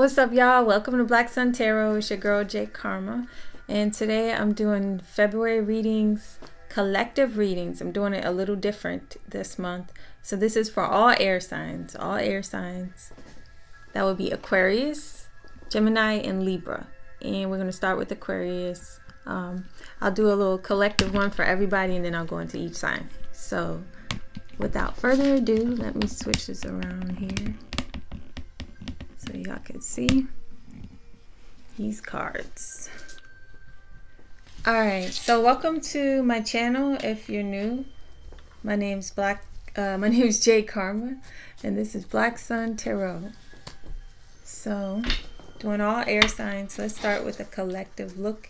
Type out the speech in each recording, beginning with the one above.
What's up, y'all? Welcome to Black Sun Tarot. It's your girl J Karma, and today I'm doing February readings, collective readings. I'm doing it a little different this month. So this is for all air signs. All air signs. That would be Aquarius, Gemini, and Libra. And we're going to start with Aquarius. I'll do a little collective one for everybody, and then I'll go into each sign. So without further ado, let me switch this around here so y'all can see these cards. Alright, so welcome to my channel. If you're new, my name's J Karma, and this is Black Sun Tarot. So doing all air signs. Let's start with a collective look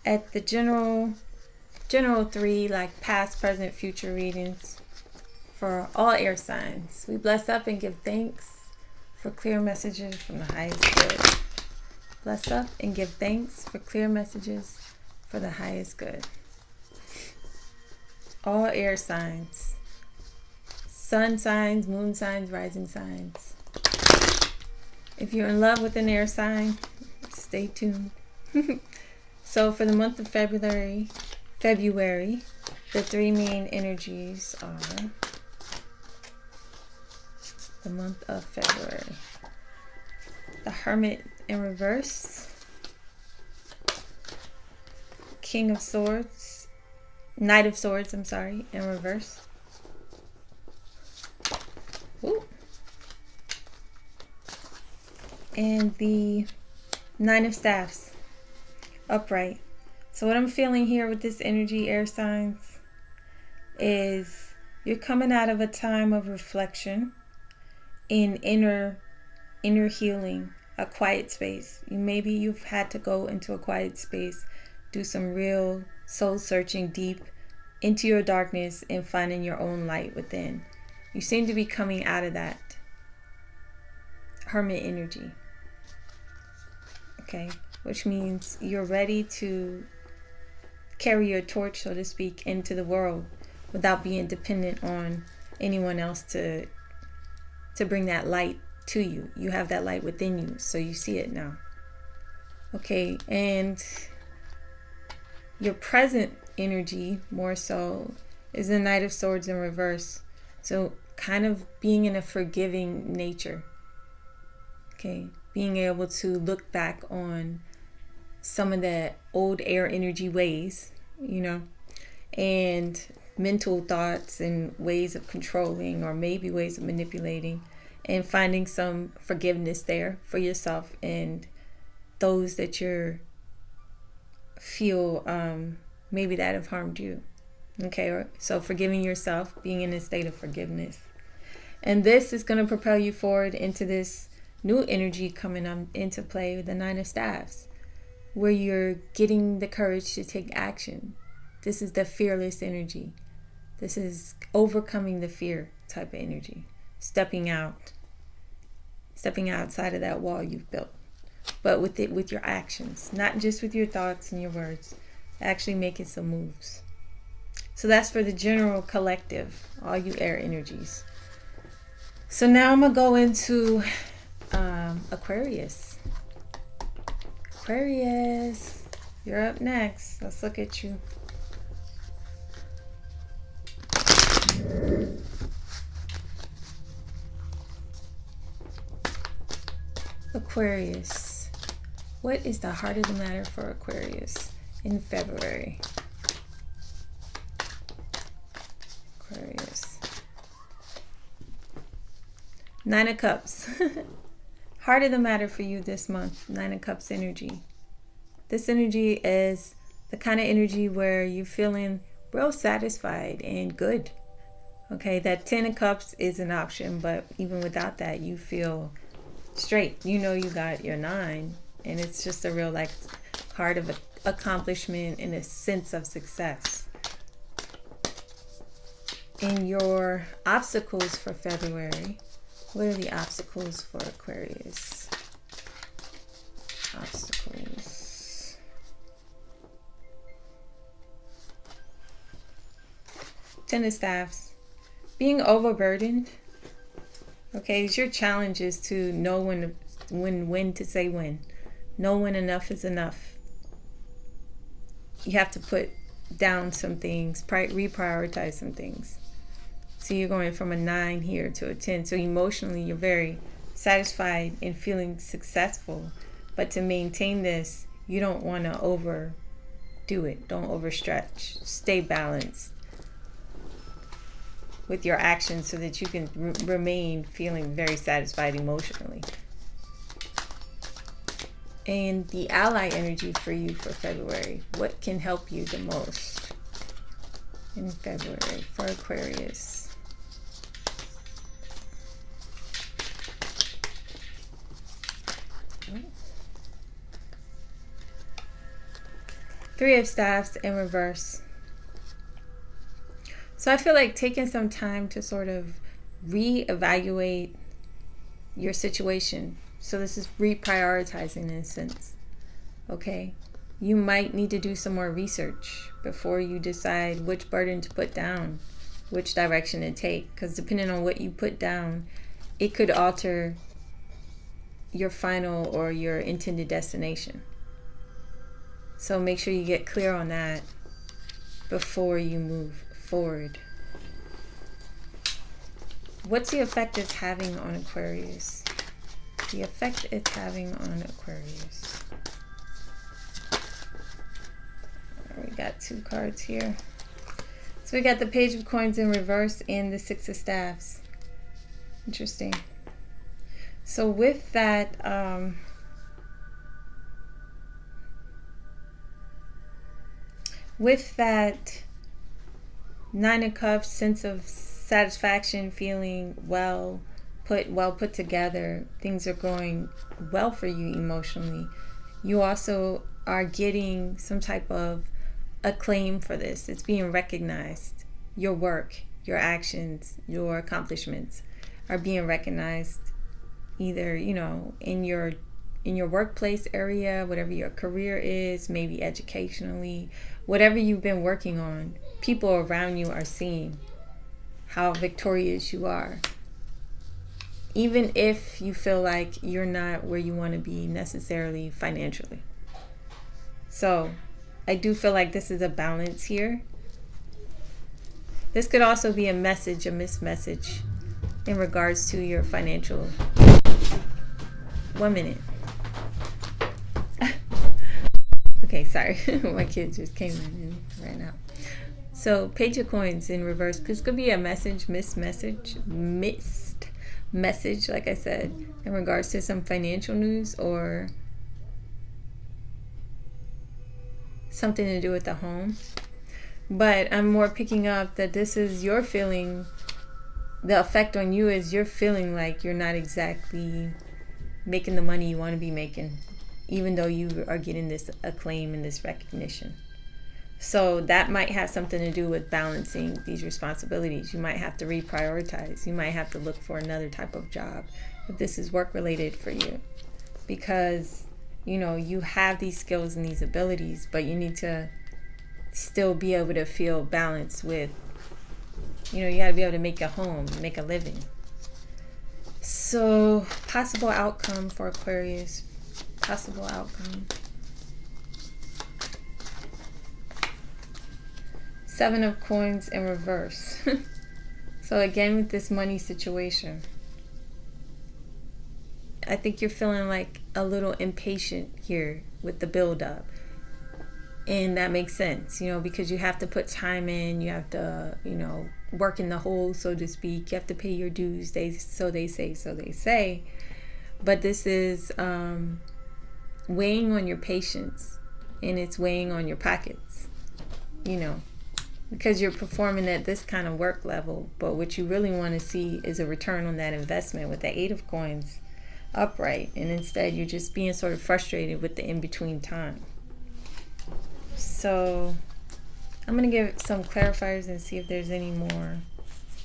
at the general three, like past, present, future readings for all air signs. We bless up and give thanks for clear messages from the highest good. Bless up and give thanks for clear messages for the highest good. All air signs. Sun signs, moon signs, rising signs. If you're in love with an air sign, stay tuned. So for the month of February, the three main energies are the month of February. The Hermit in reverse. King of Swords. Knight of Swords, I'm sorry, in reverse. Ooh. And the Nine of Staffs, upright. So what I'm feeling here with this energy, air signs, is you're coming out of a time of reflection in inner healing, a quiet space. Maybe you've had to go into a quiet space, do some real soul searching deep into your darkness and finding your own light within. You seem to be coming out of that hermit energy. Okay, which means you're ready to carry your torch, so to speak, into the world without being dependent on anyone else to bring that light to you. You have that light within you, so you see it now. Okay, and your present energy more so is the Knight of Swords in reverse. So kind of being in a forgiving nature. Okay, being able to look back on some of the old air energy ways, and mental thoughts and ways of controlling, or maybe ways of manipulating, and finding some forgiveness there for yourself and those that you feel maybe that have harmed you. Okay, so forgiving yourself, being in a state of forgiveness. And this is going to propel you forward into this new energy coming into play with the Nine of Staffs, where you're getting the courage to take action. This is the fearless energy. This is overcoming the fear type of energy. Stepping outside of that wall you've built, but with your actions, not just with your thoughts and your words, actually making some moves. So that's for the general collective, all you air energies. So now I'm gonna go into Aquarius. Aquarius, you're up next. Let's look at you. Aquarius. What is the heart of the matter for Aquarius in February? Aquarius. Nine of Cups. Heart of the matter for you this month. Nine of Cups energy. This energy is the kind of energy where you're feeling real satisfied and good. Okay, that Ten of Cups is an option, but even without that, you feel straight. You got your nine, and it's just a real card of accomplishment and a sense of success. And your obstacles for February. What are the obstacles for Aquarius? Obstacles. Ten of Staffs. Being overburdened. Okay, it's your challenge is to know when when to say when. Know when enough is enough. You have to put down some things, reprioritize some things. So you're going from a 9 here to a 10. So emotionally, you're very satisfied and feeling successful. But to maintain this, you don't want to overdo it. Don't overstretch. Stay balanced with your actions so that you can remain feeling very satisfied emotionally. And the ally energy for you for February. What can help you the most in February for Aquarius? Three of Staffs in reverse. So I feel like taking some time to sort of reevaluate your situation. So this is reprioritizing in a sense. Okay? You might need to do some more research before you decide which burden to put down, which direction to take. Because depending on what you put down, it could alter your final or your intended destination. So make sure you get clear on that before you move forward. What's the effect it's having on Aquarius? The effect it's having on Aquarius. We got 2 cards here. So we got the Page of Coins in reverse and the 6 of Staffs. Interesting. So with that, Nine of Cups, sense of satisfaction, feeling well put together, things are going well for you emotionally. You also are getting some type of acclaim for this. It's being recognized. Your work, your actions, your accomplishments are being recognized, either, you know, in your workplace area, whatever your career is, maybe educationally, whatever you've been working on. People around you are seeing how victorious you are, even if you feel like you're not where you want to be necessarily financially. So I do feel like this is a balance here. This could also be a message, a missed message in regards to your financial. 1 minute. Okay, sorry. My kid just came in and ran out. So Page of Coins in reverse. This could be a message, missed message, like I said, in regards to some financial news or something to do with the home. But I'm more picking up that this is your feeling. The effect on you is you're feeling like you're not exactly making the money you want to be making, even though you are getting this acclaim and this recognition. So that might have something to do with balancing these responsibilities. You might have to reprioritize. You might have to look for another type of job if this is work related for you, because you know you have these skills and these abilities, but you need to still be able to feel balanced with, you know, you got to be able to make a home, make a living. So possible outcome for Aquarius. Possible outcome. 7 of Coins in reverse. So again, with this money situation, I think you're feeling like a little impatient here with the build up. And that makes sense, you know, because you have to put time in, you have to, you know, work in the hole, so to speak. You have to pay your dues, so they say. But this is weighing on your patience, and it's weighing on your pockets, you know, because you're performing at this kind of work level. But what you really want to see is a return on that investment with the 8 of Coins upright. And instead, you're just being sort of frustrated with the in-between time. So I'm going to give some clarifiers and see if there's any more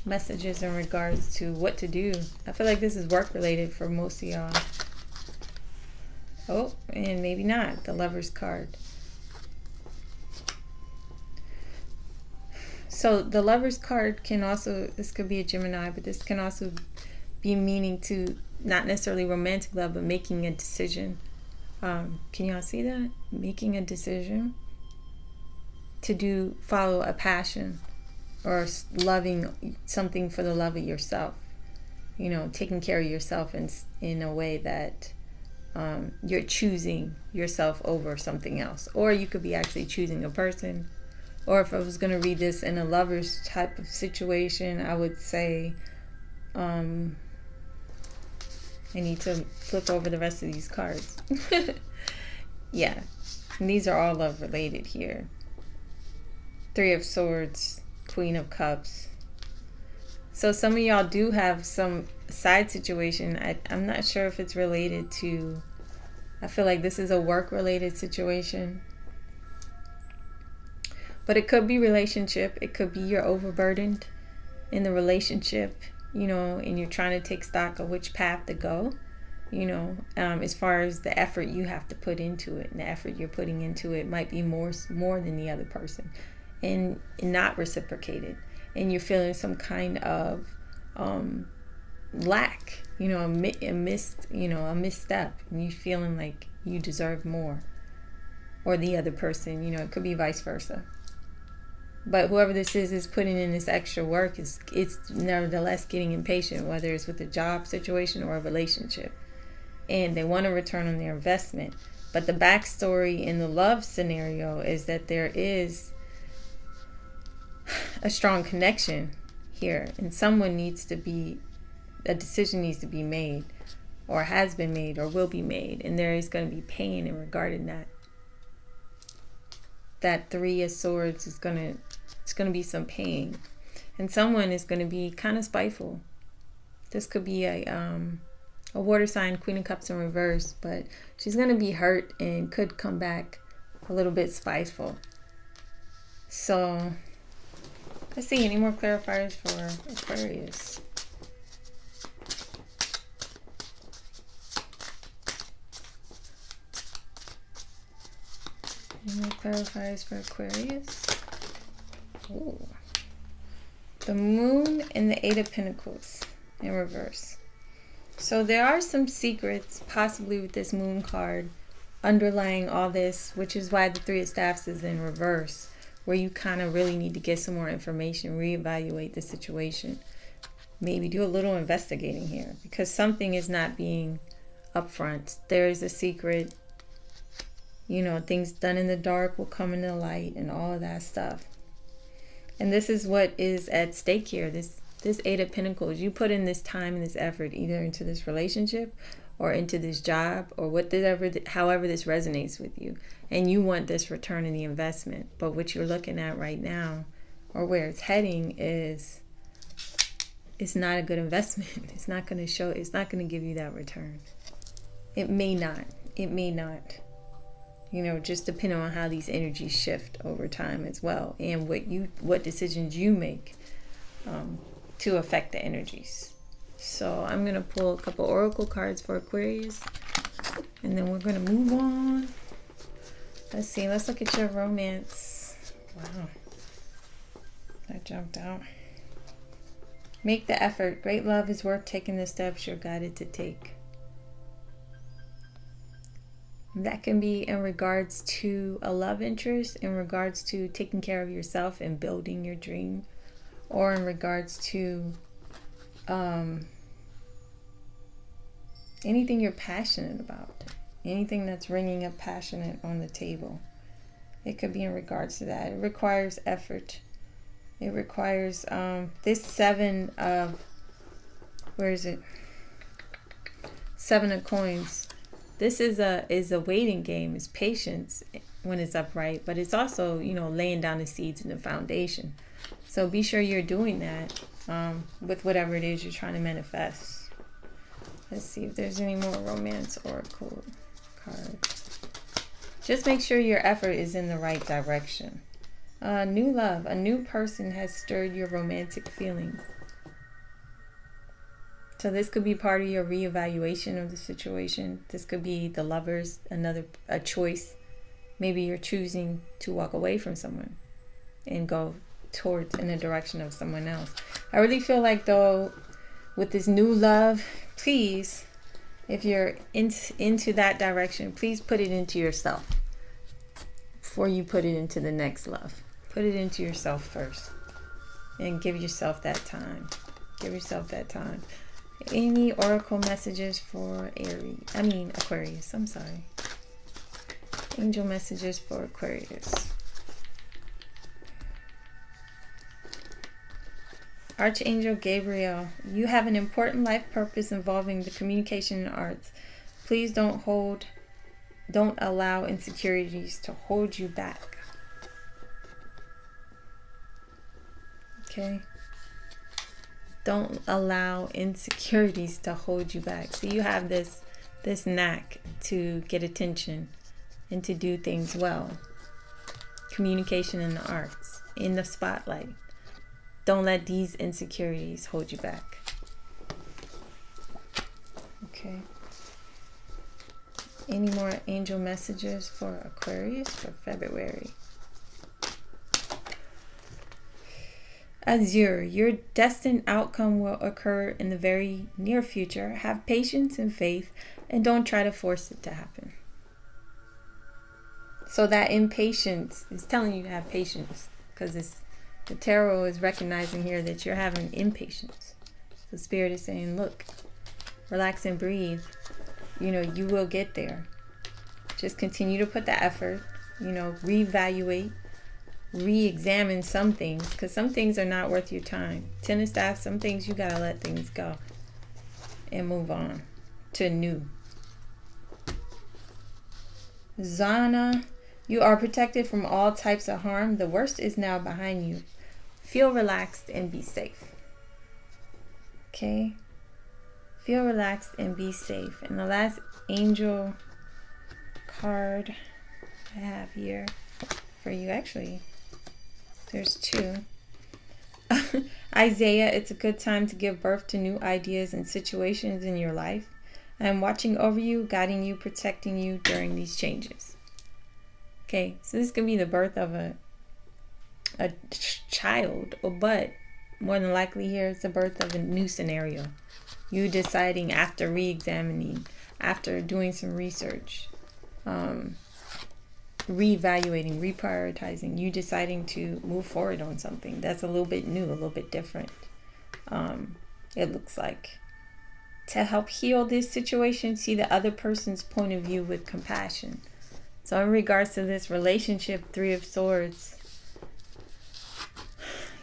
messages in regards to what to do. I feel like this is work related for most of y'all. Oh, and maybe not. The Lover's card. So the Lover's card can also, this could be a Gemini, but this can also be meaning to, not necessarily romantic love, but making a decision. Can y'all see that? Making a decision to follow a passion, or loving something for the love of yourself. You know, taking care of yourself in a way that you're choosing yourself over something else. Or you could be actually choosing a person. Or if I was going to read this in a lover's type of situation, I would say, I need to flip over the rest of these cards. Yeah, and these are all love related here. Three of Swords, Queen of Cups. So some of y'all do have some side situation. I'm not sure if it's related to, I feel like this is a work related situation. But it could be relationship. It could be you're overburdened in the relationship, you know, and you're trying to take stock of which path to go, you know, as far as the effort you have to put into it. And the effort you're putting into it might be more than the other person, and not reciprocated. And you're feeling some kind of lack, you know, a misstep, and you're feeling like you deserve more, or the other person, you know, it could be vice versa. But whoever this is putting in this extra work, it's nevertheless getting impatient, whether it's with a job situation or a relationship. And they want to return on their investment. But the backstory in the love scenario is that there is a strong connection here. And a decision needs to be made, or has been made, or will be made. And there is going to be pain in regarding that. That Three of Swords it's going to be some pain, and someone is going to be kind of spiteful. This could be a water sign, Queen of Cups in reverse, but she's going to be hurt and could come back a little bit spiteful. So let's see, any more clarifiers for Aquarius? Any more clarifiers for Aquarius? Ooh. The Moon and the Eight of Pentacles in reverse. So there are some secrets possibly with this Moon card underlying all this, which is why the Three of Staffs is in reverse, where you kind of really need to get some more information, reevaluate the situation, maybe do a little investigating here, because something is not being upfront. There is a secret. You know, things done in the dark will come into the light, and all of that stuff. And this is what is at stake here. This Eight of Pentacles, you put in this time and this effort either into this relationship or into this job, or however this resonates with you. And you want this return in the investment. But what you're looking at right now, or where it's heading, is it's not a good investment. It's not going to give you that return. It may not. You know, just depending on how these energies shift over time as well, and what decisions you make to affect the energies. So I'm going to pull a couple oracle cards for Aquarius, and then we're going to move on. Let's see. Let's look at your romance. Wow. That jumped out. Make the effort. Great love is worth taking the steps you're guided to take. That can be in regards to a love interest, in regards to taking care of yourself and building your dream, or in regards to anything you're passionate about, anything that's ringing up passionate on the table. It could be in regards to that. It requires effort. It requires this Seven of, where is it? Seven of Coins. This is a waiting game. It's patience when it's upright, but it's also, you know, laying down the seeds and the foundation. So be sure you're doing that with whatever it is you're trying to manifest. Let's see if there's any more romance oracle cards. Just make sure your effort is in the right direction. New love. A new person has stirred your romantic feelings. So this could be part of your reevaluation of the situation. This could be the lovers, a choice. Maybe you're choosing to walk away from someone and go towards in the direction of someone else. I really feel like, though, with this new love, please, if you're into that direction, please put it into yourself before you put it into the next love. Put it into yourself first and give yourself that time. Give yourself that time. Any oracle messages for Aquarius? I'm sorry. Angel messages for Aquarius. Archangel Gabriel, you have an important life purpose involving the communication and arts. Please don't allow insecurities to hold you back. Okay? Don't allow insecurities to hold you back. So you have this knack to get attention and to do things well. Communication in the arts, in the spotlight. Don't let these insecurities hold you back. Okay. Any more angel messages for Aquarius for February? Azure, your destined outcome will occur in the very near future. Have patience and faith and don't try to force it to happen. So that impatience is telling you to have patience, because the tarot is recognizing here that you're having impatience. The spirit is saying, look, relax and breathe. You will get there. Just continue to put the effort, reevaluate, re-examine some things, because some things are not worth your time. Ten of Staffs, some things you got to let things go and move on to new. Zana, you are protected from all types of harm. The worst is now behind you. Feel relaxed and be safe. Okay? Feel relaxed and be safe. And the last angel card I have here for you, actually, there's two. Isaiah, it's a good time to give birth to new ideas and situations in your life. I am watching over you, guiding you, protecting you during these changes. Okay, so this could be the birth of a child, but more than likely here it's the birth of a new scenario. You deciding, after re-examining, after doing some research, reevaluating, reprioritizing, you deciding to move forward on something that's a little bit new, a little bit different. It looks like to help heal this situation, see the other person's point of view with compassion. So in regards to this relationship, Three of Swords,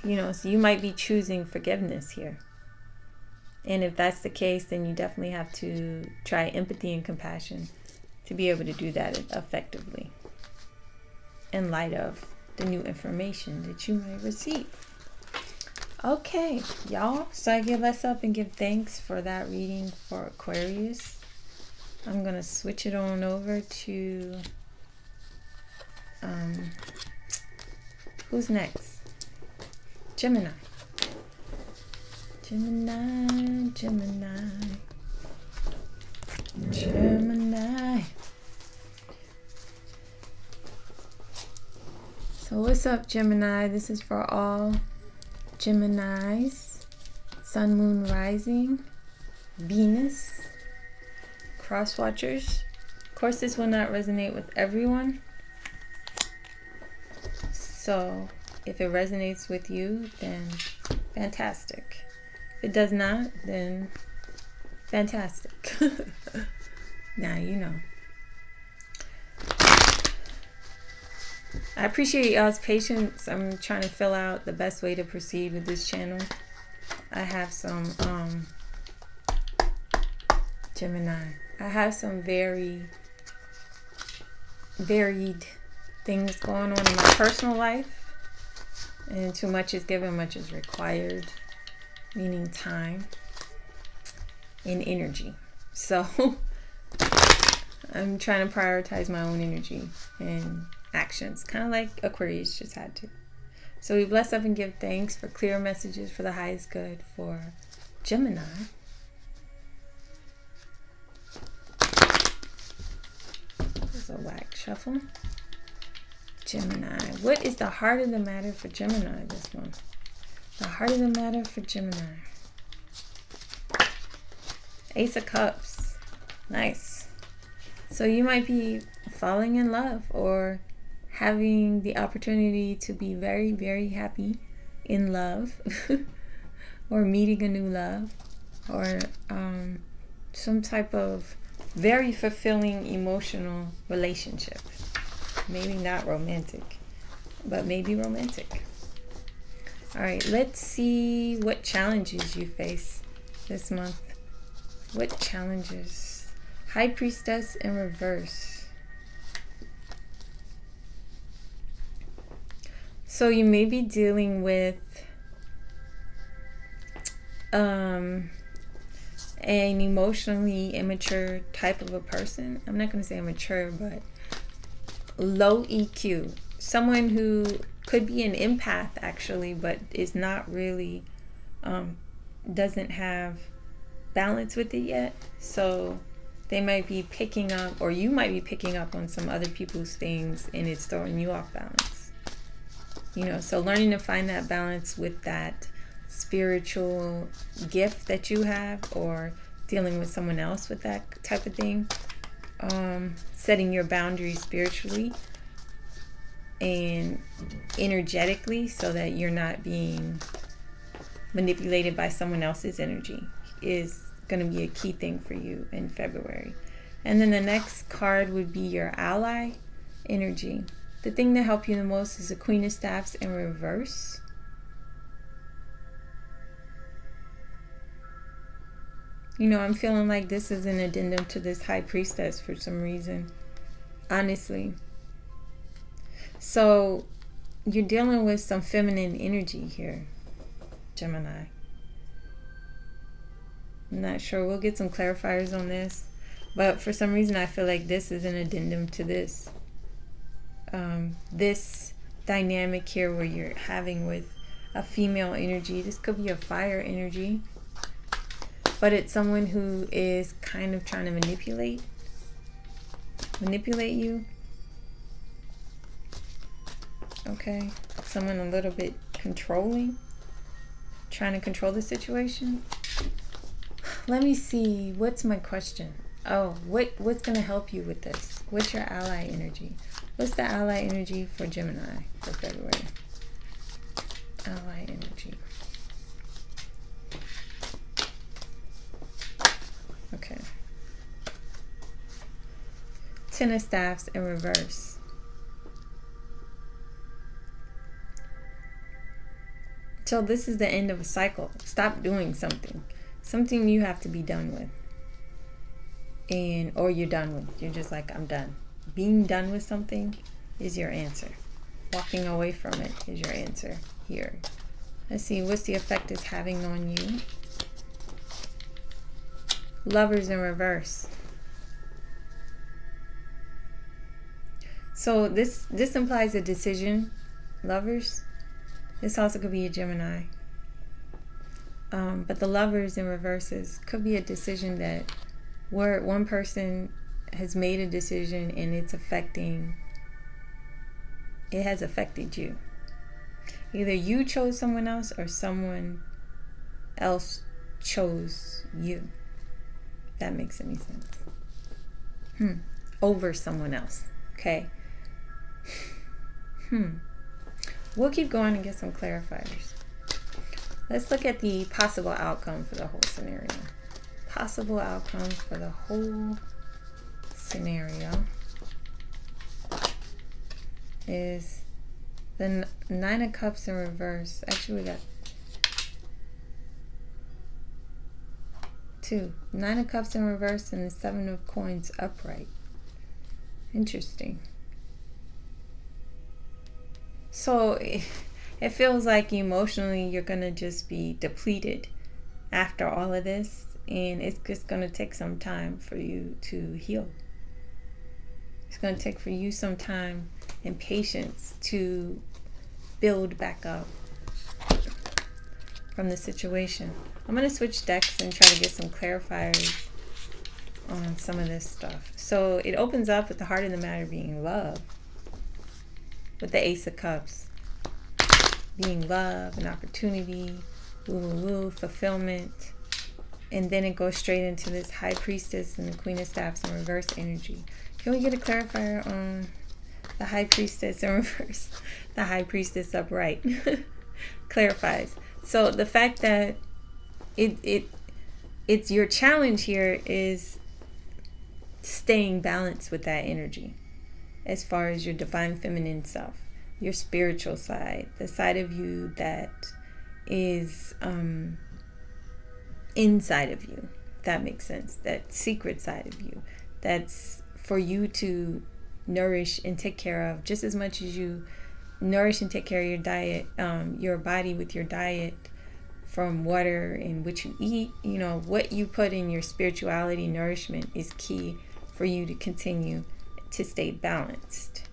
so you might be choosing forgiveness here. And if that's the case, then you definitely have to try empathy and compassion to be able to do that effectively in light of the new information that you might receive. Okay, y'all. So I give us up and give thanks for that reading for Aquarius. I'm going to switch it on over to... who's next? Gemini. So what's up, Gemini? This is for all Geminis, Sun, Moon, Rising, Venus, Cross Watchers. Of course, this will not resonate with everyone. So if it resonates with you, then fantastic. If it does not, then fantastic. Now you know. I appreciate y'all's patience. I'm trying to fill out the best way to proceed with this channel. I have some Gemini. I have some very varied things going on in my personal life. And too much is given, much is required. Meaning time and energy. So I'm trying to prioritize my own energy and actions, kind of like Aquarius just had to. So we bless up and give thanks for clear messages for the highest good for Gemini. There's a whack shuffle. Gemini. What is the heart of the matter for Gemini this month? The heart of the matter for Gemini. Ace of Cups. Nice. So you might be falling in love or having the opportunity to be very, very happy in love or meeting a new love or some type of very fulfilling emotional relationship. Maybe not romantic, but maybe romantic. All right, let's see what challenges you face this month. What challenges? High Priestess in reverse. So you may be dealing with an emotionally immature type of a person. I'm not going to say immature, but low EQ. Someone who could be an empath actually, but is not really, doesn't have balance with it yet. So they might be picking up, or you might be picking up on some other people's things, and it's throwing you off balance. You know, so learning to find that balance with that spiritual gift that you have, or dealing with someone else with that type of thing. Setting your boundaries spiritually and energetically so that you're not being manipulated by someone else's energy is going to be a key thing for you in February. And then the next card would be your ally energy. The thing that helps you the most is the Queen of Staffs in reverse. You know, I'm feeling like this is an addendum to this High Priestess for some reason. Honestly. So, you're dealing with some feminine energy here, Gemini. I'm not sure. We'll get some clarifiers on this. But for some reason, I feel like this is an addendum to this. This dynamic here where you're having with a female energy. This could be a fire energy. But it's someone who is kind of trying to manipulate you. Okay. Someone a little bit controlling. Trying to control the situation. Let me see. What's my question? Oh, what's going to help you with this? What's your ally energy? What's the ally energy for Gemini for February? Ally energy. Okay. Ten of Staffs in reverse. So this is the end of a cycle. Stop doing something. Something you have to be done with. Or you're done with. You're just like, I'm done. Being done with something is your answer. Walking away from it is your answer here. Let's see what's the effect it's having on you. Lovers in reverse. So this implies a decision, lovers. This also could be a Gemini. But the lovers in reverses could be a decision that where one person has made a decision and it has affected you. Either you chose someone else or someone else chose you. If that makes any sense. Over someone else. Okay. We'll keep going and get some clarifiers. Let's look at the possible outcome for the whole scenario. Possible outcome for the whole scenario is the Nine of Cups in reverse. Actually, we got two. Nine of Cups in reverse and the Seven of Coins upright. Interesting. So it feels like emotionally you're going to just be depleted after all of this. And it's just going to take some time for you to heal. It's going to take for you some time and patience to build back up from the situation. I'm going to switch decks and try to get some clarifiers on some of this stuff. So it opens up with the heart of the matter being love. With the Ace of Cups. Being love and opportunity. Woo, fulfillment. And then it goes straight into this High Priestess and the Queen of Staffs in reverse energy. Can we get a clarifier on the High Priestess in reverse? The High Priestess upright. Clarifies. So the fact that it's your challenge here is staying balanced with that energy as far as your divine feminine self, your spiritual side, the side of you that is inside of you, if that makes sense, that secret side of you that's for you to nourish and take care of just as much as you nourish and take care of your diet, your body with your diet, from water and what you eat. You know, what you put in your spirituality nourishment is key for you to continue to stay balanced.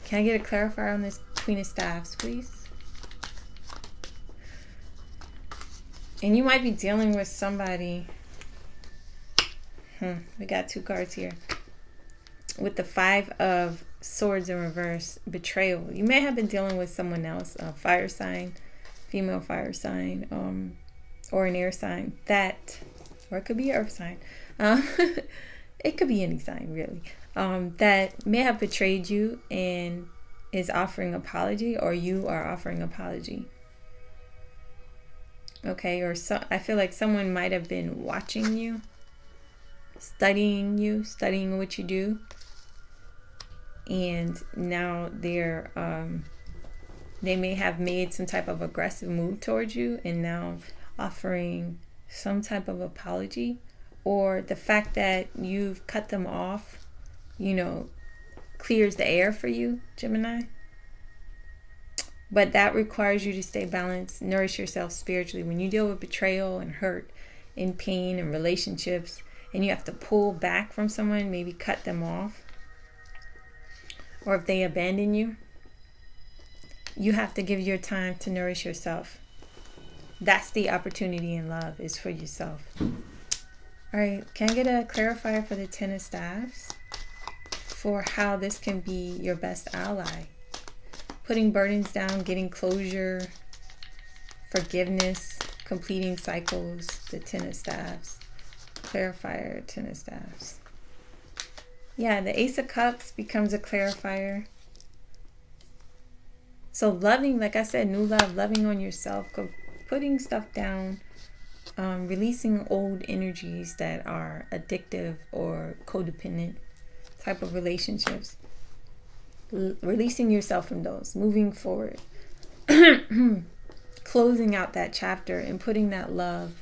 Can I get a clarifier on this Queen of Staffs, please? And you might be dealing with somebody. We got 2 cards here. With the 5 of Swords in reverse, betrayal. You may have been dealing with someone else, a fire sign, female fire sign, or an air sign, that, or it could be an earth sign. It could be any sign, really, that may have betrayed you and is offering apology, or you are offering apology. Okay, or so I feel like someone might have been watching you, studying what you do, and now they may have made some type of aggressive move towards you and now offering some type of apology, or the fact that you've cut them off, clears the air for you, Gemini. But that requires you to stay balanced, nourish yourself spiritually. When you deal with betrayal and hurt and pain and relationships, and you have to pull back from someone, maybe cut them off, or if they abandon you, you have to give your time to nourish yourself. That's the opportunity in love, is for yourself. All right, can I get a clarifier for the Ten of Staffs for how this can be your best ally? Putting burdens down, getting closure, forgiveness, completing cycles, the Ten of Staffs. Clarifier, Ten of Staffs. Yeah, the Ace of Cups becomes a clarifier. So loving, like I said, new love, loving on yourself, putting stuff down, releasing old energies that are addictive or codependent type of relationships. Releasing yourself from those, moving forward, closing out that chapter and putting that love,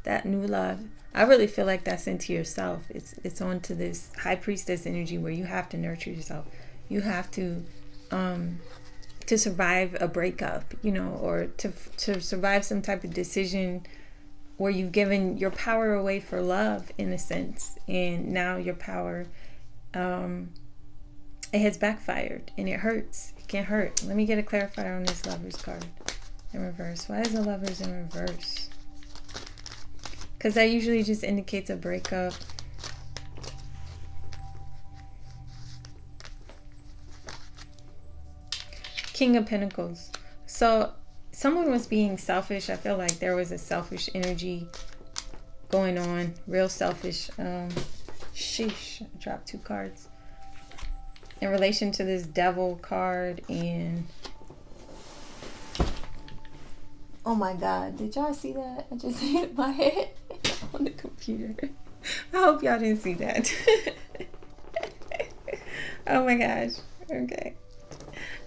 that new love. I really feel like that's into yourself. It's onto this High Priestess energy where you have to nurture yourself. You have to survive a breakup, or to survive some type of decision where you've given your power away for love, in a sense, and now your power it has backfired and it hurts. It can hurt. Let me get a clarifier on this Lovers card in reverse. Why is the Lovers in reverse? Because that usually just indicates a breakup. King of Pentacles. So someone was being selfish. I feel like there was a selfish energy going on. Real selfish. Sheesh. I dropped 2 cards. In relation to this Devil card and... Oh my God. Did y'all see that? I just hit my head on the computer. I hope y'all didn't see that. Oh my gosh. Okay.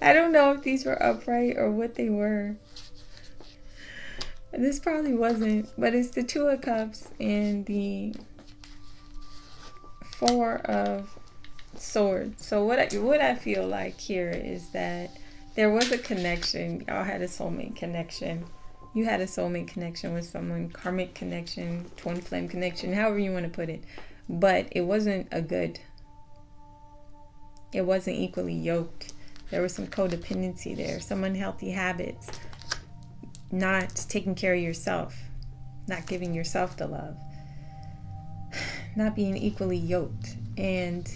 I don't know if these were upright or what they were. This probably wasn't, but it's the 2 of Cups and the 4 of Swords. So what I feel like here is that there was a connection. Y'all had a soulmate connection. You had a soulmate connection with someone, karmic connection, twin flame connection, however you want to put it. But it wasn't it wasn't equally yoked. There was some codependency there, some unhealthy habits, not taking care of yourself, not giving yourself the love, not being equally yoked, and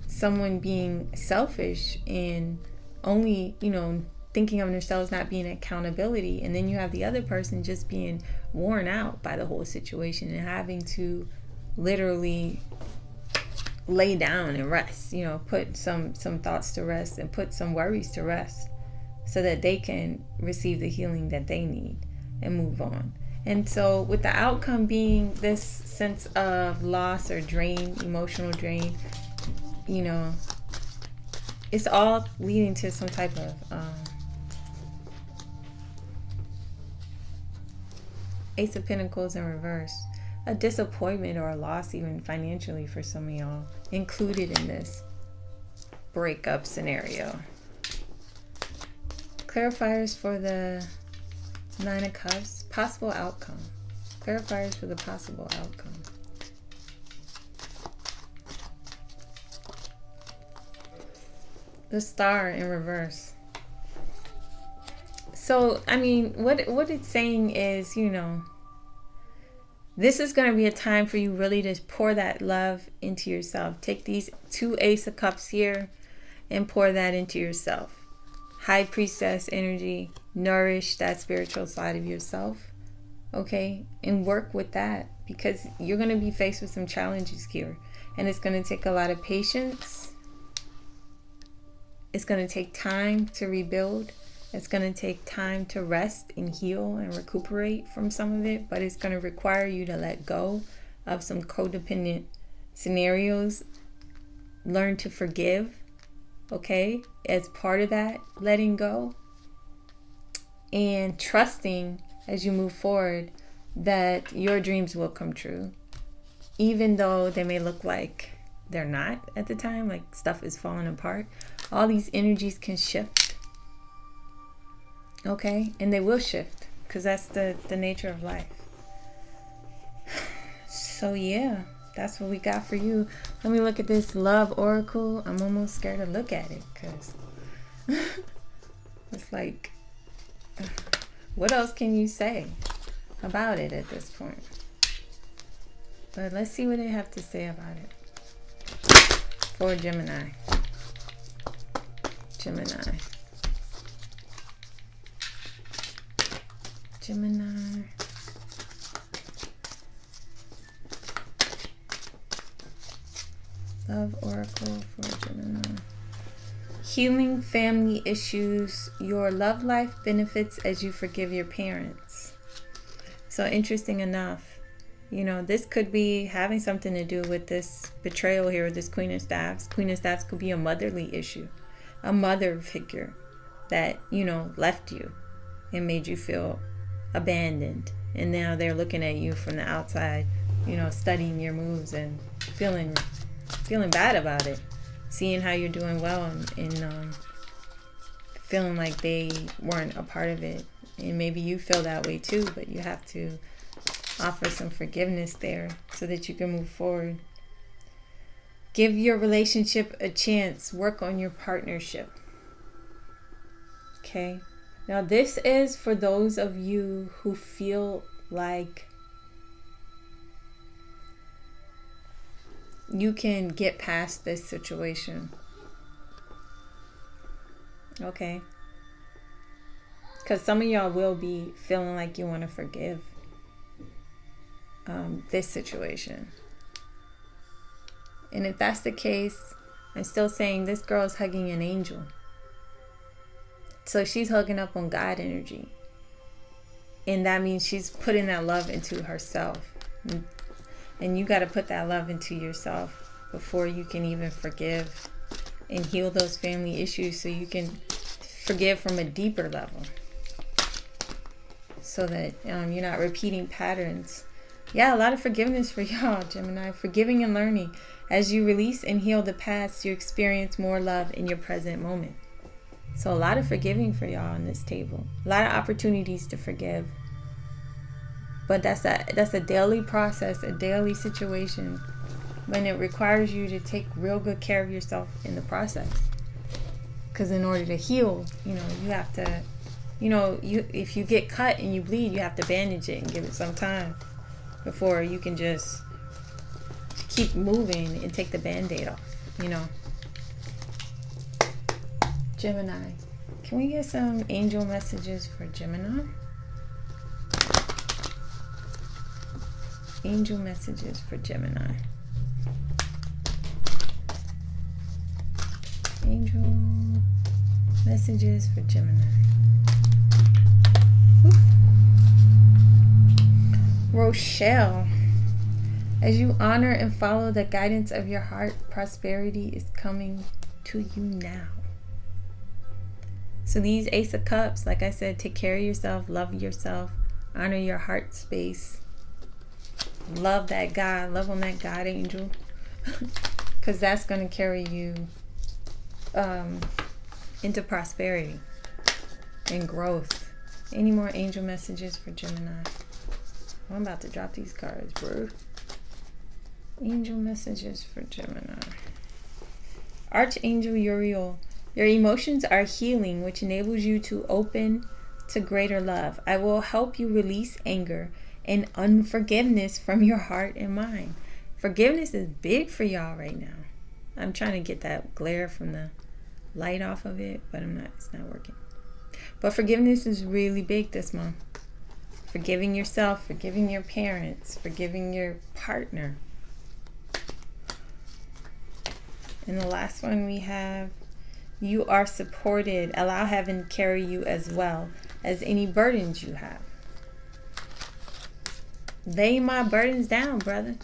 someone being selfish and only, thinking of themselves, not being accountability. And then you have the other person just being worn out by the whole situation and having to literally lay down and rest, put some thoughts to rest and put some worries to rest so that they can receive the healing that they need and move on. And so with the outcome being this sense of loss or drain, emotional drain, it's all leading to some type of Ace of Pentacles in reverse. A disappointment or a loss even financially for some of y'all included in this breakup scenario. Clarifiers for the Nine of Cups. Possible outcome. Clarifiers for the possible outcome. The Star in reverse. So, I mean, what it's saying is, this is going to be a time for you really to pour that love into yourself. Take these 2 Ace of Cups here and pour that into yourself. High Priestess energy. Nourish that spiritual side of yourself. Okay? And work with that, because you're going to be faced with some challenges here. And it's going to take a lot of patience. It's going to take time to rebuild. It's going to take time to rest and heal and recuperate from some of it, but it's going to require you to let go of some codependent scenarios. Learn to forgive, okay? As part of that, letting go and trusting as you move forward that your dreams will come true, even though they may look like they're not at the time, like stuff is falling apart. All these energies can shift. Okay, and they will shift, because that's the nature of life. So yeah, that's what we got for you. Let me look at this love oracle. I'm almost scared to look at it, because it's like, what else can you say about it at this point? But let's see what they have to say about it. For Gemini. Gemini. Love oracle for Gemini. Healing family issues. Your love life benefits as you forgive your parents. So interesting enough, this could be having something to do with this betrayal here, this Queen of Staffs. Queen of Staffs could be a motherly issue, a mother figure that, left you and made you feel abandoned, and now they're looking at you from the outside, studying your moves and feeling bad about it, seeing how you're doing well and feeling like they weren't a part of it. And maybe you feel that way too, but you have to offer some forgiveness there so that you can move forward. Give your relationship a chance. Work on your partnership. Okay? Now, this is for those of you who feel like you can get past this situation. Okay? Because some of y'all will be feeling like you want to forgive this situation. And if that's the case, I'm still saying this girl is hugging an angel. So she's hugging up on God energy. And that means she's putting that love into herself. And you got to put that love into yourself before you can even forgive and heal those family issues, so you can forgive from a deeper level, so that you're not repeating patterns. Yeah, a lot of forgiveness for y'all, Gemini. Forgiving and learning. As you release and heal the past, you experience more love in your present moment. So a lot of forgiving for y'all on this table. A lot of opportunities to forgive. But that's a daily process, a daily situation, when it requires you to take real good care of yourself in the process. Because in order to heal, you have to, if you get cut and you bleed, you have to bandage it and give it some time before you can just keep moving and take the Band-Aid off, Gemini. Can we get some angel messages for Gemini? Angel messages for Gemini. Angel messages for Gemini. Woo. Rochelle. As you honor and follow the guidance of your heart, prosperity is coming to you now. So these Ace of Cups, like I said, take care of yourself, love yourself, honor your heart space. Love that God, love on that God angel. Because that's going to carry you into prosperity and growth. Any more angel messages for Gemini? I'm about to drop these cards, bro. Angel messages for Gemini. Archangel Uriel. Your emotions are healing, which enables you to open to greater love. I will help you release anger and unforgiveness from your heart and mind. Forgiveness is big for y'all right now. I'm trying to get that glare from the light off of it, but it's not working. But forgiveness is really big this month. Forgiving yourself, forgiving your parents, forgiving your partner. And the last one we have, you are supported. Allow heaven to carry you as well as any burdens you have. Lay my burdens down, brother.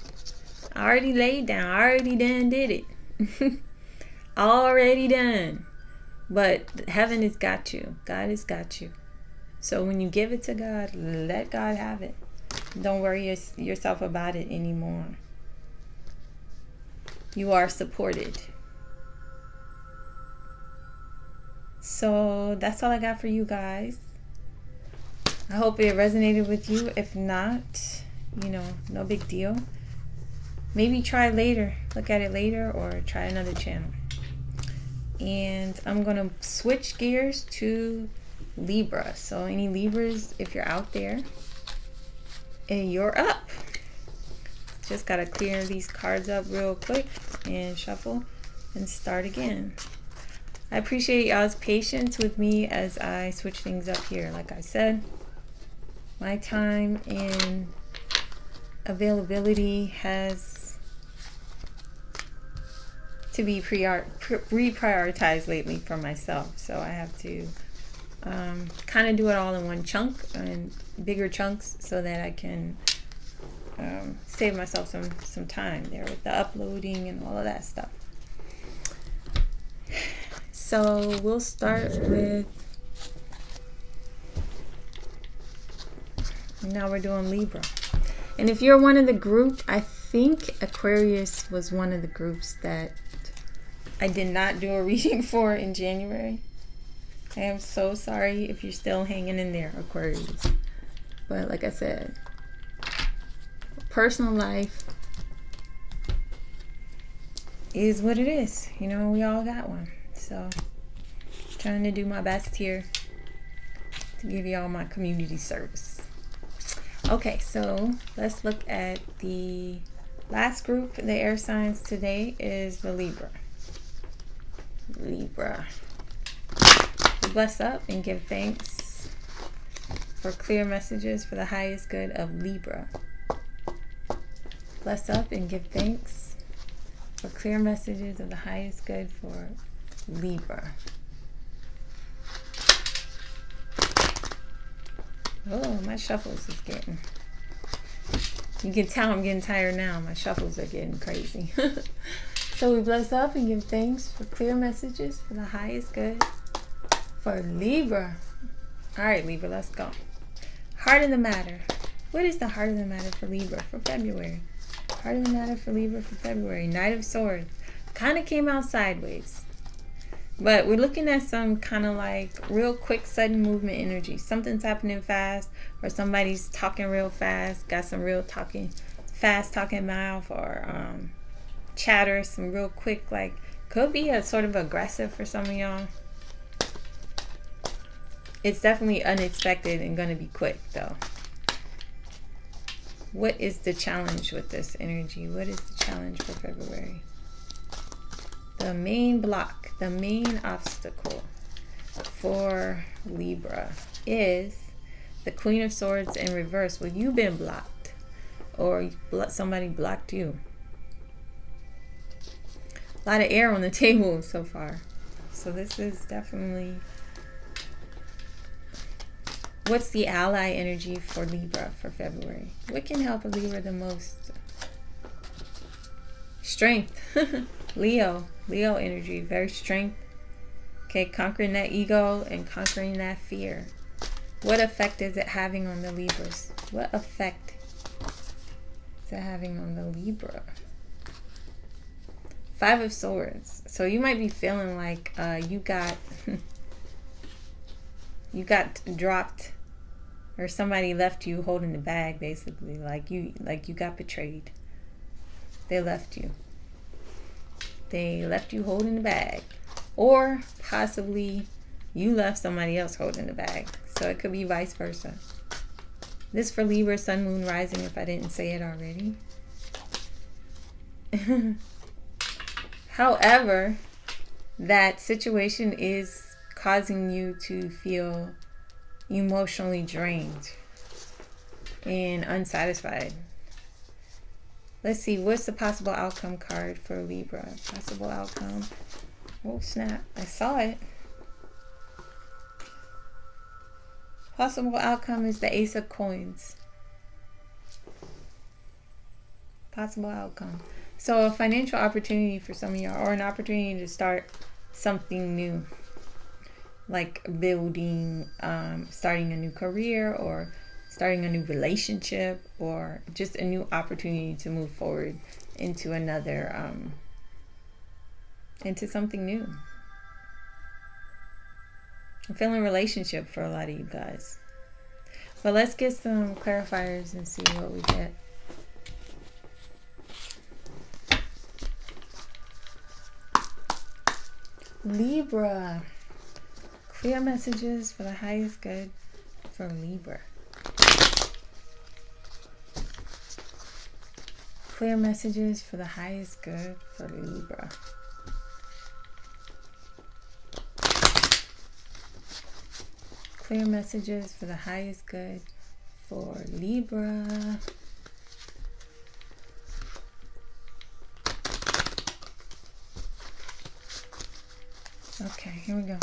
I already laid down. I already done did it. Already done. But heaven has got you. God has got you. So when you give it to God, let God have it. Don't worry yourself about it anymore. You are supported. So that's all I got for you guys. I hope it resonated with you. If not, no big deal. Maybe try later. Look at it later or try another channel. And I'm going to switch gears to Libra. So any Libras, if you're out there, and you're up. Just got to clear these cards up real quick and shuffle and start again. I appreciate y'all's patience with me as I switch things up here. Like I said, my time and availability has to be reprioritized lately for myself. So I have to kind of do it all in one chunk and bigger chunks so that I can save myself some time there with the uploading and all of that stuff. So we'll start with, now we're doing Libra. And if you're one of the group, I think Aquarius was one of the groups that I did not do a reading for in January. I am so sorry if you're still hanging in there, Aquarius. But like I said, personal life is what it is. We all got one. So, trying to do my best here to give y'all my community service. Okay, so let's look at the last group. The air signs today is the Libra. Libra. Bless up and give thanks for clear messages for the highest good of Libra. Bless up and give thanks for clear messages of the highest good for Libra. Oh, my shuffles is getting... You can tell I'm getting tired now. My shuffles are getting crazy. So we bless up and give thanks for clear messages for the highest good for Libra. All right, Libra, let's go. Heart of the matter. What is the heart of the matter for Libra for February? Heart of the matter for Libra for February. Knight of Swords. Kind of came out sideways. But we're looking at some kind of like real quick, sudden movement energy. Something's happening fast, or somebody's talking real fast, got some real fast talking mouth, or chatter, some real quick, like, could be a sort of aggressive for some of y'all. It's definitely unexpected and going to be quick, though. What is the challenge with this energy? What is the challenge for February? The main block, the main obstacle for Libra is the Queen of Swords in reverse. Well, you've been blocked, or somebody blocked you. A lot of air on the table so far. So this is definitely... What's the ally energy for Libra for February? What can help a Libra the most? Strength. Leo energy, very strength. Okay, conquering that ego and conquering that fear. What effect is it having on the Libras? What effect is it having on the Libra? 5 of Swords. So you might be feeling like you got you got dropped, or somebody left you holding the bag, basically. Like you got betrayed. They left you. They left you holding the bag. Or possibly you left somebody else holding the bag. So it could be vice versa. This for Libra, Sun, Moon, Rising, if I didn't say it already. However, that situation is causing you to feel emotionally drained and unsatisfied. Let's see, what's the possible outcome card for Libra? Possible outcome. Oh, snap. I saw it. Possible outcome is the Ace of Coins. Possible outcome. So a financial opportunity for some of y'all, or an opportunity to start something new, like building, starting a new career, or starting a new relationship, or just a new opportunity to move forward into another, into something new. I'm feeling relationship for a lot of you guys. But let's get some clarifiers and see what we get. Libra. Clear messages for the highest good for Libra. Clear messages for the highest good for Libra. Clear messages for the highest good for Libra. Okay, here we go.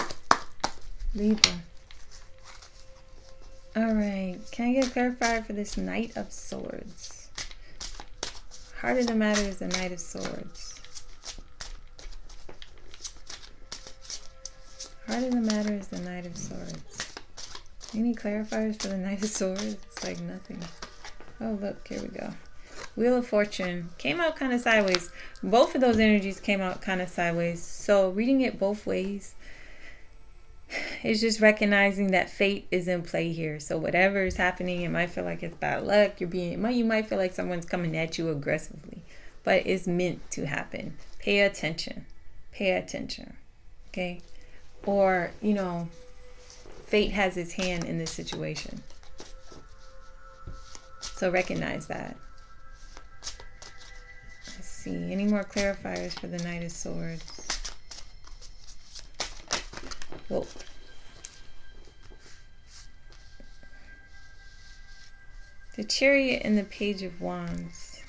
Libra. Alright, can I get a clarifier for this Knight of Swords? Heart of the matter is the Knight of Swords. Heart of the matter is the Knight of Swords. Any clarifiers for the Knight of Swords? It's like nothing. Oh, look, here we go. Wheel of Fortune came out kind of sideways. Both of those energies came out kind of sideways. So reading it both ways is just recognizing that fate is in play here. So whatever is happening, it might feel like it's bad luck. You might feel like someone's coming at you aggressively, but it's meant to happen. Pay attention. Pay attention. Okay? Or, you know, fate has its hand in this situation. So recognize that. Let's see. Any more clarifiers for the Knight of Swords? Whoa. The Chariot and the Page of Wands.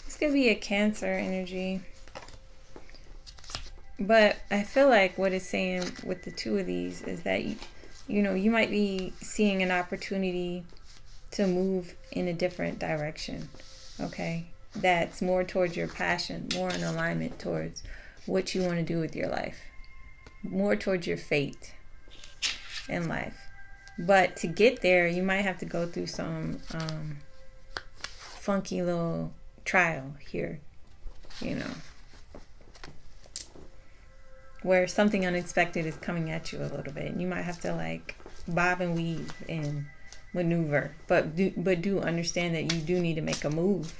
This could be a Cancer energy. But I feel like what it's saying with the two of these is that, you know, you might be seeing an opportunity to move in a different direction. Okay? That's more towards your passion, more in alignment towards what you want to do with your life. More towards your fate in life. But to get there, you might have to go through some funky little trial here, you know, where something unexpected is coming at you a little bit. And you might have to like bob and weave and maneuver. But do understand that you do need to make a move.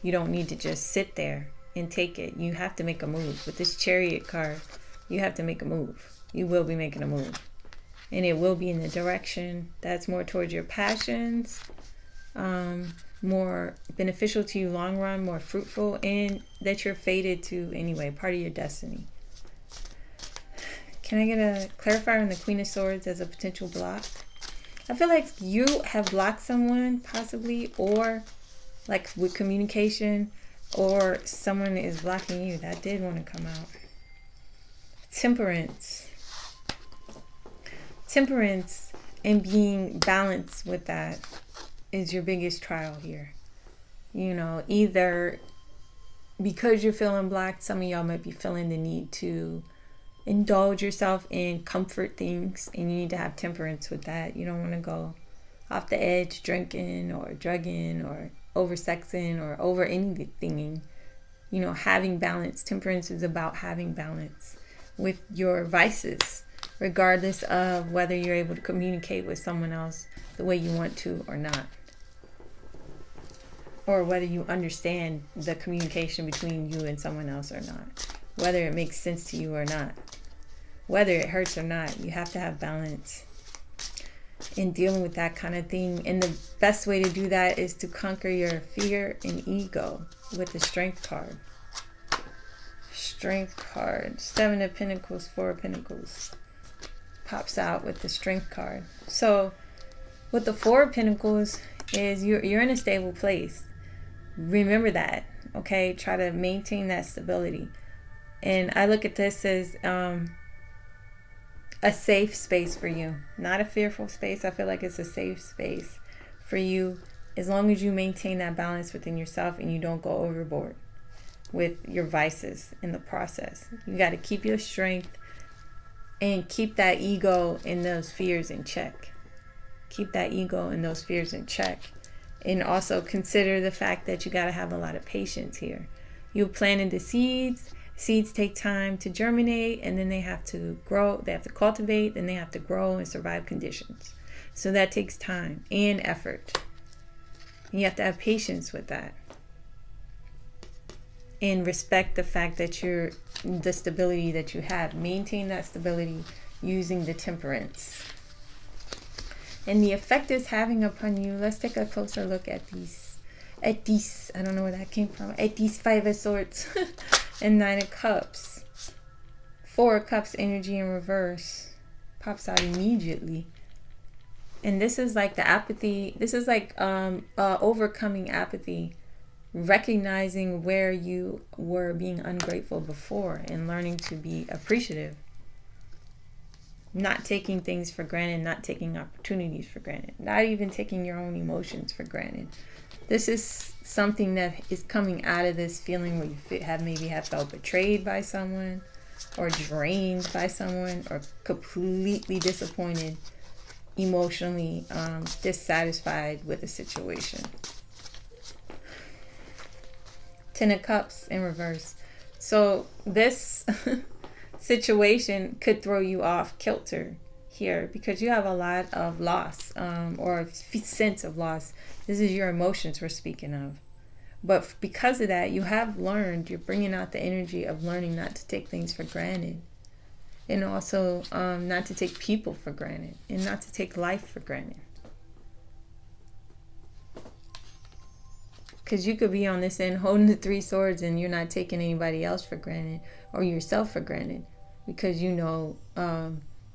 You don't need to just sit there and take it. You have to make a move. With this Chariot card, you have to make a move. You will be making a move. And it will be in the direction that's more towards your passions, more beneficial to you long run, more fruitful, and that you're fated to anyway, part of your destiny. Can I get a clarifier on the Queen of Swords as a potential block? I feel like you have blocked someone possibly, or like with communication, or someone is blocking you. That did want to come out. Temperance. Temperance and being balanced with that is your biggest trial here. You know, either because you're feeling blocked, some of y'all might be feeling the need to indulge yourself in comfort things, and you need to have temperance with that. You don't want to go off the edge drinking or drugging or oversexing or over anything. You know, having balance. Temperance is about having balance with your vices, regardless of whether you're able to communicate with someone else the way you want to or not, or whether you understand the communication between you and someone else or not, whether it makes sense to you or not, whether it hurts or not. You have to have balance in dealing with that kind of thing. And the best way to do that is to conquer your fear and ego with the Strength card. Strength card. 7 of Pentacles, 4 of Pentacles pops out with the Strength card. So with the 4 of Pentacles is you're in a stable place. Remember that, okay? Try to maintain that stability. And I look at this as a safe space for you, not a fearful space. I feel like it's a safe space for you as long as you maintain that balance within yourself and you don't go overboard with your vices in the process. You got to keep your strength and keep that ego and those fears in check. Keep that ego and those fears in check. And also consider the fact that you got to have a lot of patience here. You planted the seeds. Seeds take time to germinate, and then they have to grow. They have to cultivate, then they have to grow and survive conditions. So that takes time and effort. And you have to have patience with that. And respect the fact that the stability that you have. Maintain that stability using the temperance. And the effect it's having upon you. Let's take a closer look at these. I don't know where that came from. At these 5 of Swords and 9 of Cups. 4 of Cups energy in reverse pops out immediately. And this is like the apathy. This is like overcoming apathy. Recognizing where you were being ungrateful before and learning to be appreciative. Not taking things for granted, not taking opportunities for granted, not even taking your own emotions for granted. This is something that is coming out of this feeling where you maybe have felt betrayed by someone, or drained by someone, or completely disappointed, emotionally dissatisfied with a situation. 10 of Cups in reverse. So this situation could throw you off kilter here because you have a lot of loss or sense of loss. This is your emotions we're speaking of. But because of that, you have learned, you're bringing out the energy of learning not to take things for granted. And also not to take people for granted. And not to take life for granted. Because you could be on this end holding the 3 swords and you're not taking anybody else for granted or yourself for granted because you know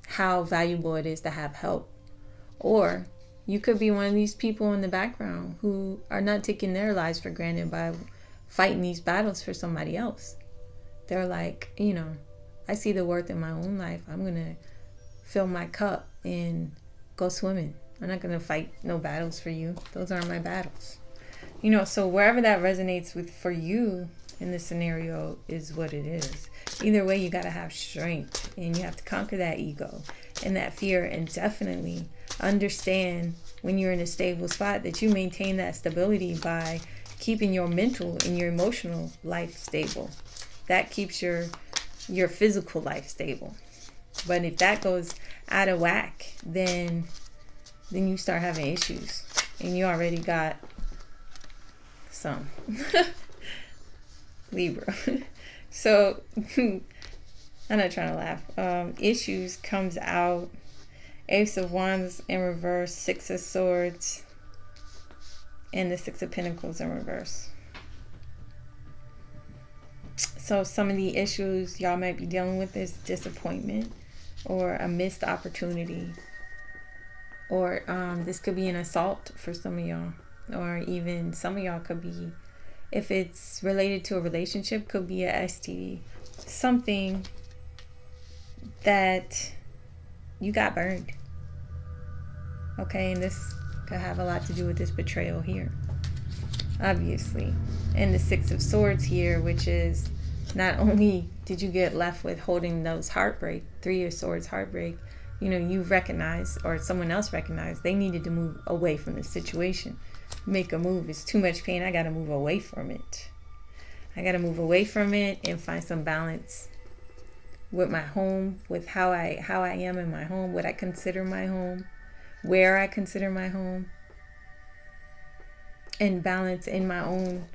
how valuable it is to have help. Or you could be one of these people in the background who are not taking their lives for granted by fighting these battles for somebody else. They're like, you know, I see the worth in my own life. I'm going to fill my cup and go swimming. I'm not going to fight no battles for you. Those aren't my battles. You know, so wherever that resonates with for you in this scenario is what it is. Either way, you got to have strength and you have to conquer that ego and that fear, and definitely understand when you're in a stable spot that you maintain that stability by keeping your mental and your emotional life stable. That keeps your physical life stable. But if that goes out of whack, then you start having issues, and you already got some. Libra. So I'm not trying to laugh. Issues comes out. Ace of Wands in reverse, 6 of Swords, and the 6 of Pentacles in reverse. So some of the issues y'all might be dealing with is disappointment or a missed opportunity. Or this could be an assault for some of y'all. Or even some of y'all could be, if it's related to a relationship, could be a STD. Something that you got burned. Okay, and this could have a lot to do with this betrayal here, obviously. And the Six of Swords here, which is not only did you get left with holding those heartbreak, Three of Swords heartbreak, you know, you recognize, or someone else recognized, they needed to move away from the situation. Make a move. It's too much pain. I got to move away from it. I got to move away from it and find some balance with my home, with how I am in my home, what I consider my home, where I consider my home, and balance in my own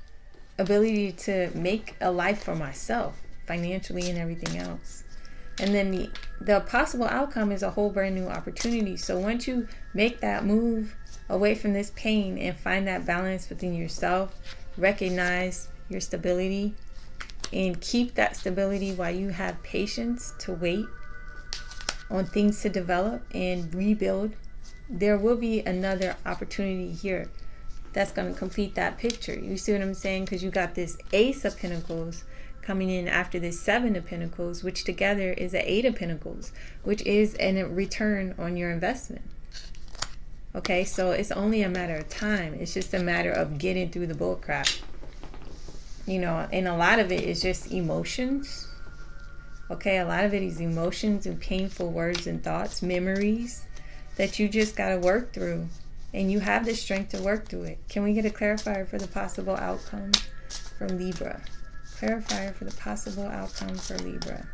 ability to make a life for myself, financially and everything else. And then the possible outcome is a whole brand new opportunity. So once you make that move away from this pain and find that balance within yourself, recognize your stability and keep that stability while you have patience to wait on things to develop and rebuild, there will be another opportunity here that's going to complete that picture. You see what I'm saying? Because you got this Ace of Pentacles coming in after this Seven of Pentacles, which together is an Eight of Pentacles, which is a return on your investment. Okay, so it's only a matter of time. It's just a matter of getting through the bull crap. You know, and a lot of it is just emotions. Okay, a lot of it is emotions and painful words and thoughts, memories that you just got to work through. And you have the strength to work through it. Can we get a clarifier for the possible outcome for Libra? Clarifier for the possible outcome for Libra.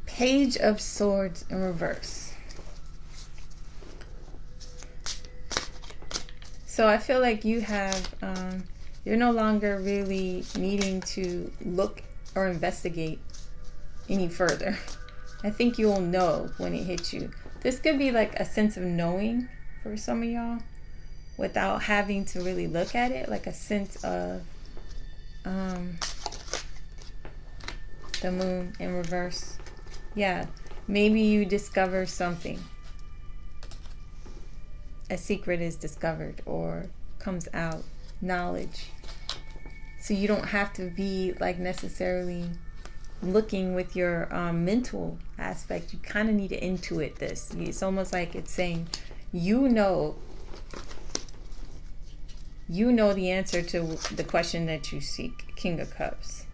Page of Swords in reverse. So I feel like you have, you're no longer really needing to look or investigate any further. I think you'll know when it hits you. This could be like a sense of knowing for some of y'all without having to really look at it, like a sense of the Moon in reverse. Yeah, maybe you discover something. A secret is discovered or comes out, knowledge. So you don't have to be like necessarily looking with your mental aspect. You kind of need to intuit this. It's almost like it's saying, you know the answer to the question that you seek. King of Cups.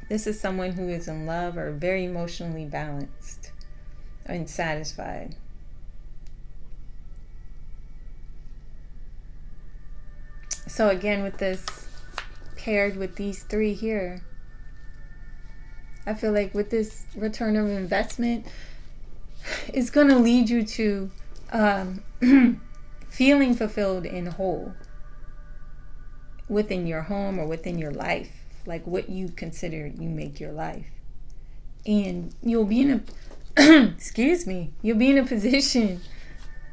This is someone who is in love or very emotionally balanced and satisfied. So again, with this paired with these three here, I feel like with this return of investment, it's going to lead you to feeling fulfilled and whole within your home or within your life, like what you consider you make your life. And you'll be in a, excuse me, you'll be in a position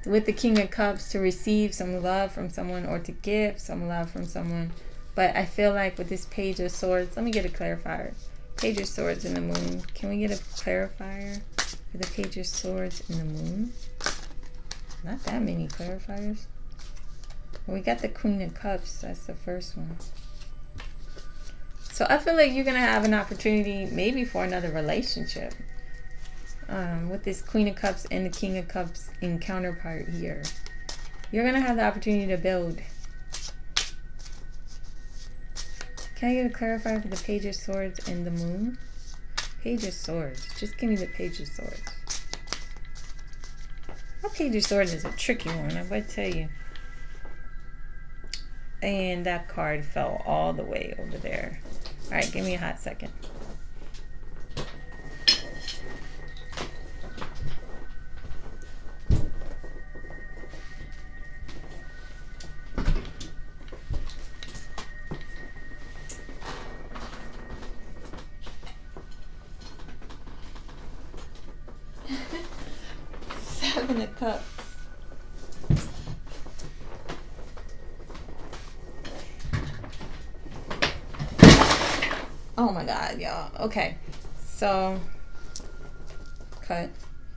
with the King of Cups to receive some love from someone or to give some love from someone. But I feel like with this Page of Swords, let me get a clarifier. Page of Swords in the Moon. Can we get a clarifier for the Page of Swords in the Moon? Not that many clarifiers. Well, we got the Queen of Cups. That's the first one. So I feel like you're going to have an opportunity maybe for another relationship. With this Queen of Cups and the King of Cups in counterpart here. You're going to have the opportunity to build. Can I get a clarifier for the Page of Swords and the Moon? Page of Swords. Just give me the Page of Swords. That Page of Swords is a tricky one, I would tell you. And that card fell all the way over there. Alright, give me a hot second. Seven of Cups. Oh my God, y'all. Okay. So, cut.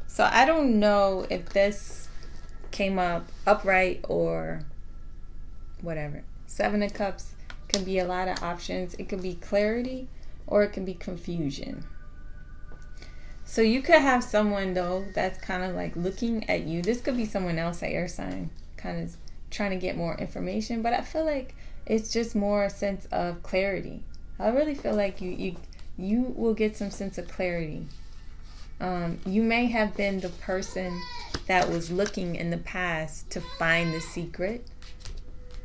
So I don't know if this came up upright or whatever. Seven of Cups can be a lot of options. It could be clarity or it can be confusion. So you could have someone, though, that's kind of like looking at you. This could be someone else, an air sign, kind of trying to get more information. But I feel like it's just more a sense of clarity. I really feel like you will get some sense of clarity. You may have been the person that was looking in the past to find the secret,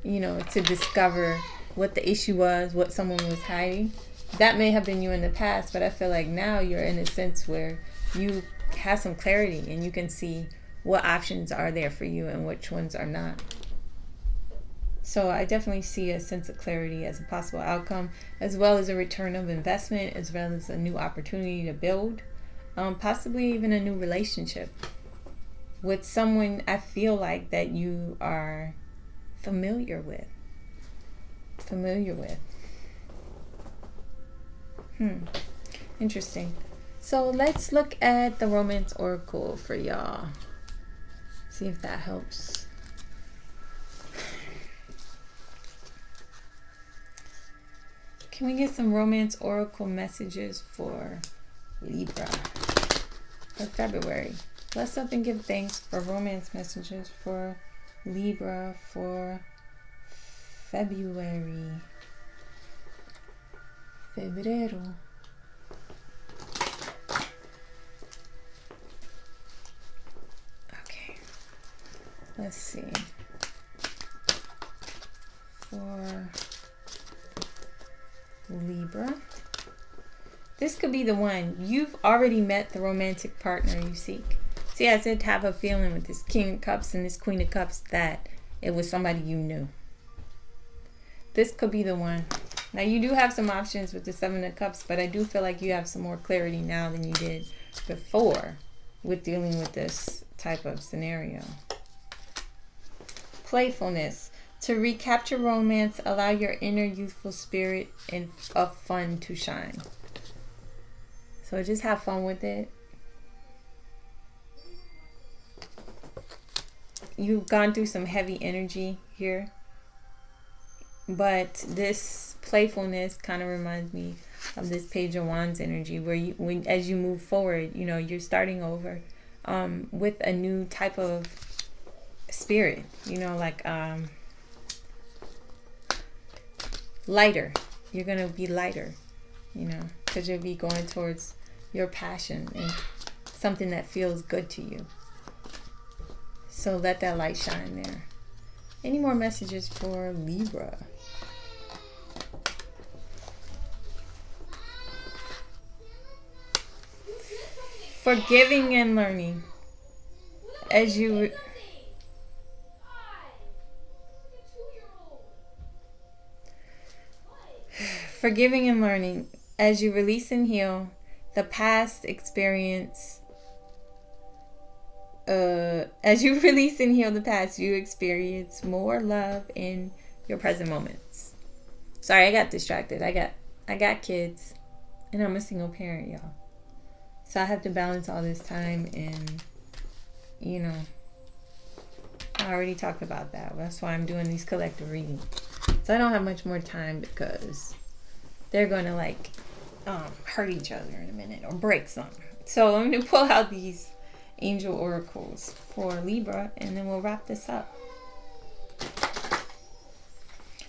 to discover what the issue was, what someone was hiding. That may have been you in the past, but I feel like now you're in a sense where you have some clarity and you can see what options are there for you and which ones are not. So I definitely see a sense of clarity as a possible outcome, as well as a return of investment, as well as a new opportunity to build, possibly even a new relationship with someone I feel like that you are familiar with. Interesting. So let's look at the Romance Oracle for y'all. See if that helps. Can we get some Romance Oracle messages for Libra for February? Bless up and give thanks for romance messages for Libra for February. Febrero. Okay. Let's see. For Libra. This could be the one. You've already met the romantic partner you seek. See, I did have a feeling with this King of Cups and this Queen of Cups that it was somebody you knew. This could be the one. Now, you do have some options with the Seven of Cups, but I do feel like you have some more clarity now than you did before with dealing with this type of scenario. Playfulness. To recapture romance, allow your inner youthful spirit and of fun to shine. So just have fun with it. You've gone through some heavy energy here, but this playfulness kind of reminds me of this Page of Wands energy, where as you move forward, you're starting over with a new type of spirit, lighter. You're gonna be lighter, because you'll be going towards your passion and something that feels good to you. So let that light shine there. Any more messages for Libra? Forgiving and learning. Forgiving and learning. As you release and heal the past experience. As you release and heal the past, you experience more love in your present moments. Sorry, I got distracted. I got kids, and I'm a single parent, y'all. So I have to balance all this time, and I already talked about that. That's why I'm doing these collective readings. So I don't have much more time because they're going to hurt each other in a minute or break something. So I'm going to pull out these angel oracles for Libra, and then we'll wrap this up.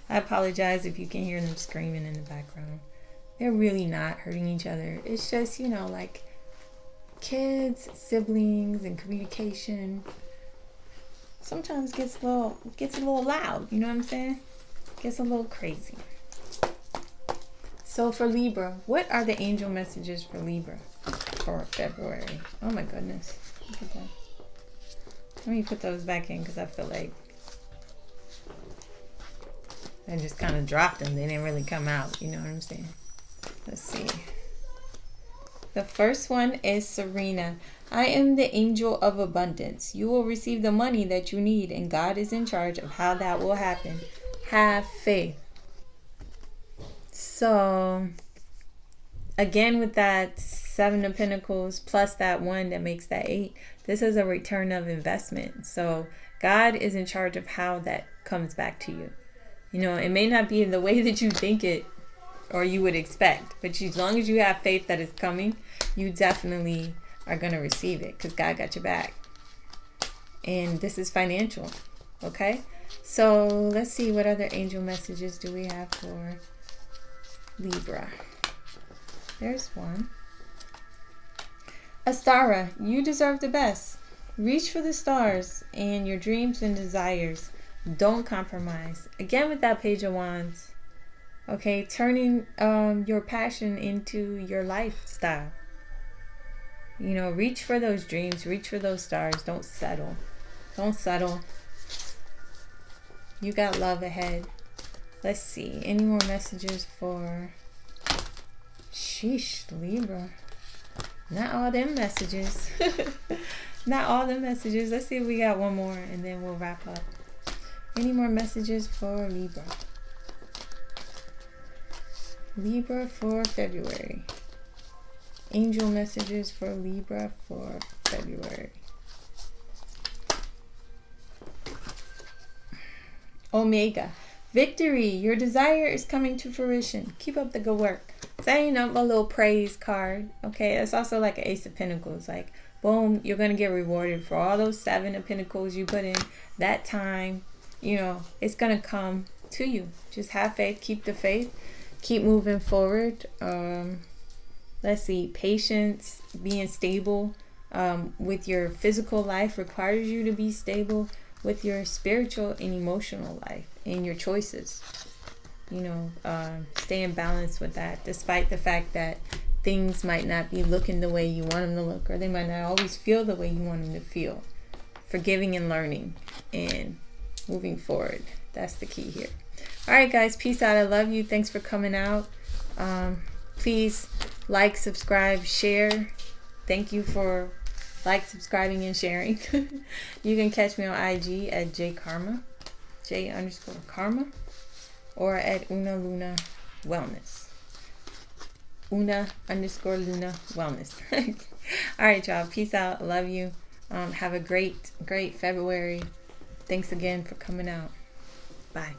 I apologize if you can hear them screaming in the background. They're really not hurting each other. It's just, kids, siblings, and communication sometimes gets a little loud. You know what I'm saying? Gets a little crazy. So for Libra, what are the angel messages for Libra for February? Oh my goodness. Look at that. Let me put those back in because I feel like I just kind of dropped them. They didn't really come out. You know what I'm saying? Let's see. The first one is Serena. I am the angel of abundance. You will receive the money that you need, and God is in charge of how that will happen. Have faith. So again, with that 7 of Pentacles plus that 1 that makes that 8, this is a return of investment. So God is in charge of how that comes back to you. You know, it may not be in the way that you think it or you would expect, but as long as you have faith that it's coming, you definitely are going to receive it because God got your back. And this is financial. Okay? So let's see, what other angel messages do we have for Libra? There's one. Astara, you deserve the best. Reach for the stars and your dreams and desires. Don't compromise. Again, with that Page of Wands. Okay, turning your passion into your lifestyle. You know, reach for those dreams. Reach for those stars. Don't settle. Don't settle. You got love ahead. Let's see. Any more messages for... Sheesh, Libra. Not all them messages. Not all the messages. Let's see if we got one more and then we'll wrap up. Any more messages for Libra? Libra for February. Angel messages for Libra for February. Omega. Victory. Your desire is coming to fruition. Keep up the good work. Setting up a little praise card. Okay, it's also like an Ace of Pentacles. Like, boom, you're going to get rewarded for all those 7 of Pentacles you put in. That time, you know, it's going to come to you. Just have faith. Keep the faith. Keep moving forward. Let's see. Patience. Being stable with your physical life requires you to be stable with your spiritual and emotional life and your choices. You know, stay in balance with that, despite the fact that things might not be looking the way you want them to look, or they might not always feel the way you want them to feel. Forgiving and learning and moving forward. That's the key here. All right, guys. Peace out. I love you. Thanks for coming out. Please like, subscribe, share. Thank you for subscribing, and sharing. You can catch me on IG at jkarma, J_Karma, or at Una Luna Wellness. Una_Luna Wellness. All right, y'all. Peace out. Love you. Have a great February. Thanks again for coming out. Bye.